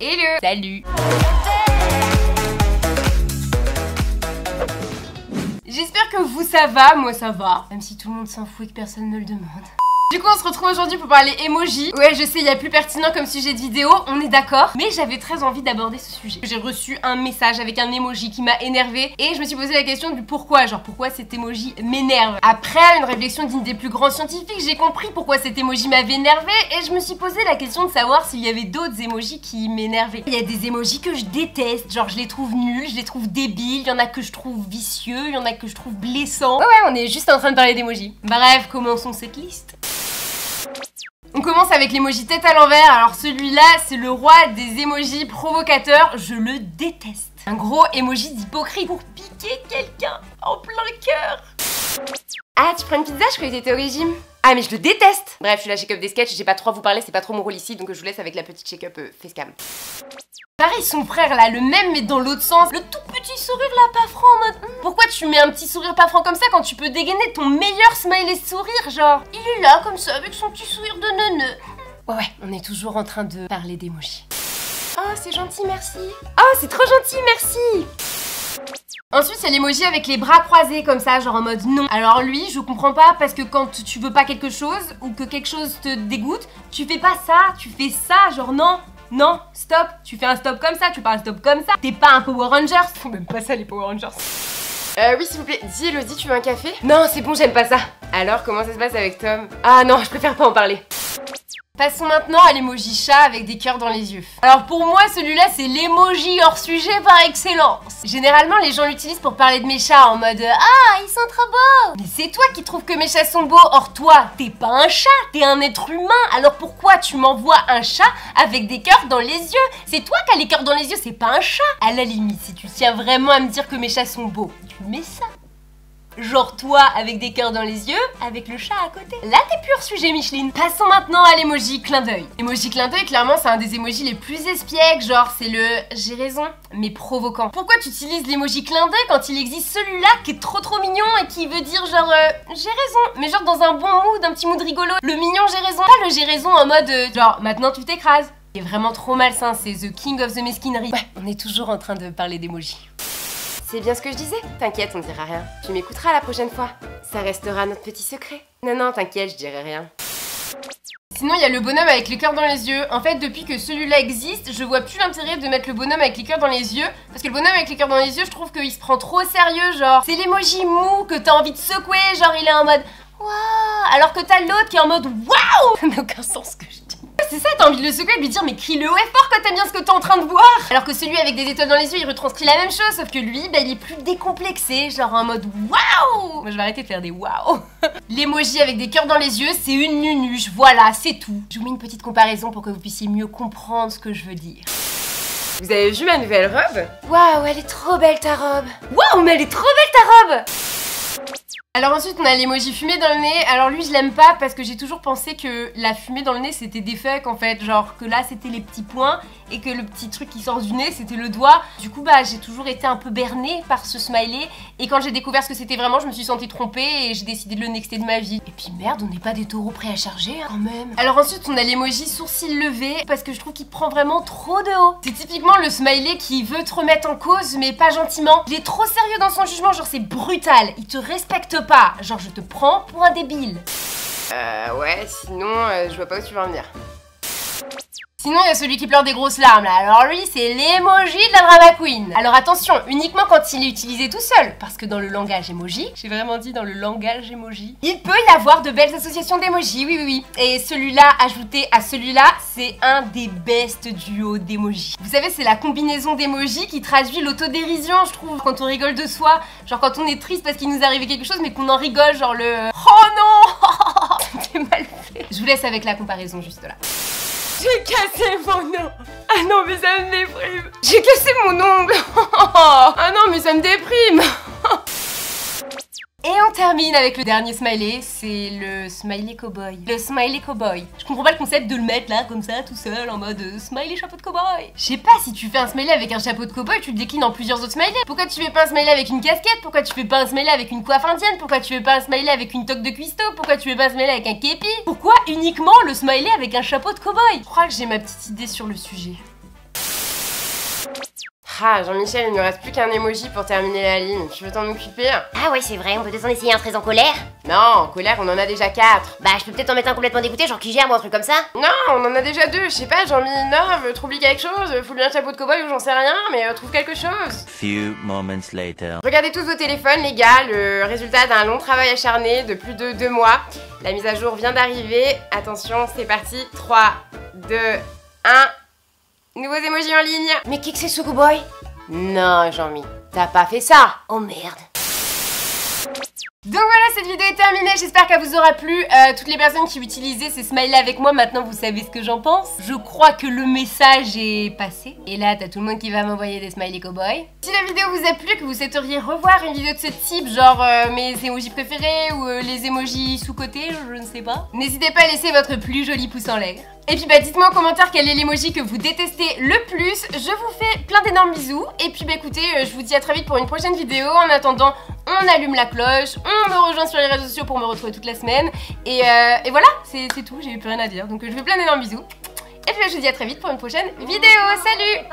Hello. Salut. J'espère que vous ça va, moi ça va. Même si tout le monde s'en fout et que personne ne le demande. Du coup on se retrouve aujourd'hui pour parler emoji. Ouais je sais il y a plus pertinent comme sujet de vidéo, on est d'accord. Mais j'avais très envie d'aborder ce sujet. J'ai reçu un message avec un emoji qui m'a énervé. Et je me suis posé la question du pourquoi. Genre pourquoi cet emoji m'énerve. Après une réflexion d'une des plus grands scientifiques, j'ai compris pourquoi cet emoji m'avait énervé. Et je me suis posé la question de savoir s'il y avait d'autres emojis qui m'énervaient. Il y a des emojis que je déteste. Genre je les trouve nuls, je les trouve débiles. Il y en a que je trouve vicieux, il y en a que je trouve blessants. Ouais on est juste en train de parler d'emojis. Bref, commençons cette liste. On commence avec l'emoji tête à l'envers. Alors celui-là, c'est le roi des emojis provocateurs. Je le déteste. Un gros emoji d'hypocrite pour piquer quelqu'un en plein cœur. Ah, tu prends une pizza? Je croyais que t'étais au régime. Ah, mais je le déteste. Bref, je suis la shake-up des sketchs. J'ai pas trop à vous parler, c'est pas trop mon rôle ici. Donc je vous laisse avec la petite shake-up facecam. Pareil, son frère là, le même mais dans l'autre sens. Le tout petit sourire là, pas franc en mode pourquoi tu mets un petit sourire pas franc comme ça quand tu peux dégainer ton meilleur smiley sourire, genre il est là comme ça avec son petit sourire de neuneu. Ouais, on est toujours en train de parler d'emoji. Oh, c'est gentil, merci. Oh, c'est trop gentil, merci. Ensuite, il y a l'emoji avec les bras croisés comme ça, genre en mode non. Alors lui, je comprends pas parce que quand tu veux pas quelque chose ou que quelque chose te dégoûte, tu fais pas ça, tu fais ça, genre non. Non, stop, tu fais un stop comme ça, tu fais un stop comme ça. T'es pas un Power Rangers. Faut même pas ça les Power Rangers. Oui s'il vous plaît, dis Elodie, tu veux un café? Non, c'est bon, j'aime pas ça. Alors, comment ça se passe avec Tom? Ah non, je préfère pas en parler. Passons maintenant à l'emoji chat avec des cœurs dans les yeux. Alors pour moi, celui-là, c'est l'emoji hors sujet par excellence. Généralement, les gens l'utilisent pour parler de mes chats en mode ah, ils sont trop beaux. Mais c'est toi qui trouves que mes chats sont beaux. Or toi, t'es pas un chat, t'es un être humain. Alors pourquoi tu m'envoies un chat avec des cœurs dans les yeux? C'est toi qui as les cœurs dans les yeux, c'est pas un chat. À la limite, si tu tiens vraiment à me dire que mes chats sont beaux, tu mets ça. Genre toi avec des cœurs dans les yeux, avec le chat à côté. Là t'es pur sujet Micheline. Passons maintenant à l'emoji clin d'œil. L'emoji clin d'œil, clairement c'est un des emojis les plus espiègles. Genre c'est le j'ai raison mais provoquant. Pourquoi tu utilises l'emoji clin d'œil quand il existe celui-là qui est trop mignon et qui veut dire genre j'ai raison, mais genre dans un bon mood, un petit mood rigolo. Le mignon j'ai raison, pas le j'ai raison en mode genre maintenant tu t'écrases. C'est vraiment trop malsain, c'est the king of the mesquinerie. Ouais, on est toujours en train de parler d'emoji. C'est bien ce que je disais. T'inquiète, on ne dira rien. Tu m'écouteras la prochaine fois. Ça restera notre petit secret. Non, t'inquiète, je dirai rien. Sinon, il y a le bonhomme avec les cœurs dans les yeux. En fait, depuis que celui-là existe, je vois plus l'intérêt de mettre le bonhomme avec les cœurs dans les yeux. Parce que le bonhomme avec les cœurs dans les yeux, je trouve qu'il se prend trop au sérieux. Genre, c'est l'emoji mou que t'as envie de secouer. Genre, il est en mode waouh. Alors que t'as l'autre qui est en mode waouh. Ça n'a aucun sens ce que je dis. C'est ça, t'as envie de le secouer et de lui dire mais crie-le haut et fort quand t'aimes bien ce que t'es en train de voir. Alors que celui avec des étoiles dans les yeux il retranscrit la même chose, sauf que lui bah, il est plus décomplexé, genre en mode waouh. Moi je vais arrêter de faire des waouh. L'emoji avec des cœurs dans les yeux c'est une nunuche, voilà c'est tout. Je vous mets une petite comparaison pour que vous puissiez mieux comprendre ce que je veux dire. Vous avez vu ma nouvelle robe? Waouh, elle est trop belle ta robe. Waouh, mais elle est trop belle ta robe. Alors ensuite on a l'emoji fumée dans le nez. Alors lui je l'aime pas parce que j'ai toujours pensé que la fumée dans le nez c'était des fucks en fait. Genre que là c'était les petits points et que le petit truc qui sort du nez c'était le doigt. Du coup bah j'ai toujours été un peu bernée par ce smiley. Et quand j'ai découvert ce que c'était vraiment je me suis sentie trompée et j'ai décidé de le nexter de ma vie. Et puis merde, on n'est pas des taureaux prêts à charger hein, quand même. Alors ensuite on a l'emoji sourcil levé parce que je trouve qu'il prend vraiment trop de haut. C'est typiquement le smiley qui veut te remettre en cause mais pas gentiment. Il est trop sérieux dans son jugement, genre c'est brutal. Il te respecte pas, genre je te prends pour un débile. Ouais, sinon je vois pas où tu veux en venir. Sinon il y a celui qui pleure des grosses larmes là, alors lui c'est l'emoji de la drama queen. Alors attention, uniquement quand il est utilisé tout seul, parce que dans le langage emoji, j'ai vraiment dit dans le langage emoji, il peut y avoir de belles associations d'emoji, oui. Et celui-là ajouté à celui-là, c'est un des best duos d'emoji. Vous savez c'est la combinaison d'emoji qui traduit l'autodérision je trouve, quand on rigole de soi, genre quand on est triste parce qu'il nous est arrivé quelque chose mais qu'on en rigole, genre le oh non. C'était mal fait. Je vous laisse avec la comparaison juste là. J'ai cassé mon ongle. Ah non mais ça me déprime. J'ai cassé mon ongle. Ah non mais ça me déprime. Et on termine avec le dernier smiley, c'est le smiley cowboy. Le smiley cowboy. Je comprends pas le concept de le mettre là, comme ça, tout seul, en mode smiley chapeau de cowboy. Je sais pas, si tu fais un smiley avec un chapeau de cowboy, tu le déclines en plusieurs autres smileys. Pourquoi tu fais pas un smiley avec une casquette? Pourquoi tu fais pas un smiley avec une coiffe indienne? Pourquoi tu fais pas un smiley avec une toque de cuistot? Pourquoi tu fais pas un smiley avec un képi? Pourquoi uniquement le smiley avec un chapeau de cowboy? Je crois que j'ai ma petite idée sur le sujet. Ah, Jean-Michel, il ne reste plus qu'un emoji pour terminer la ligne. Tu veux t'en occuper? Ah ouais, c'est vrai, on peut peut-être en essayer un très en colère. Non, en colère, on en a déjà 4. Bah, je peux peut-être en mettre un complètement dégoûté, genre qui gère ou un truc comme ça. Non, on en a déjà 2. Je sais pas, Jean-Mi, non, t'oublies quelque chose? Faut bien un chapeau de cow-boy ou j'en sais rien, mais trouve quelque chose. Few moments later. Regardez tous vos téléphones, les gars, le résultat d'un long travail acharné de plus de 2 mois. La mise à jour vient d'arriver. Attention, c'est parti. 3, 2, 1. Nouveaux emojis en ligne. Mais qui que c'est ce cowboy? Non, Jean-Mi, t'as pas fait ça. Oh merde. Donc voilà, cette vidéo est terminée, j'espère qu'elle vous aura plu. Toutes les personnes qui utilisaient ces smileys avec moi, maintenant vous savez ce que j'en pense. Je crois que le message est passé. Et là, t'as tout le monde qui va m'envoyer des smileys cowboys. Si la vidéo vous a plu, que vous souhaiteriez revoir une vidéo de ce type, genre mes emojis préférés ou les emojis sous-côté, je ne sais pas, n'hésitez pas à laisser votre plus joli pouce en l'air. Et puis bah dites-moi en commentaire quel est l'emoji que vous détestez le plus. Je vous fais plein d'énormes bisous. Et puis bah écoutez, je vous dis à très vite pour une prochaine vidéo. En attendant, on allume la cloche, on me rejoint sur les réseaux sociaux pour me retrouver toute la semaine. Et voilà, c'est tout, j'ai eu plus rien à dire. Donc je vous fais plein d'énormes bisous. Et puis bah, je vous dis à très vite pour une prochaine vidéo. Salut!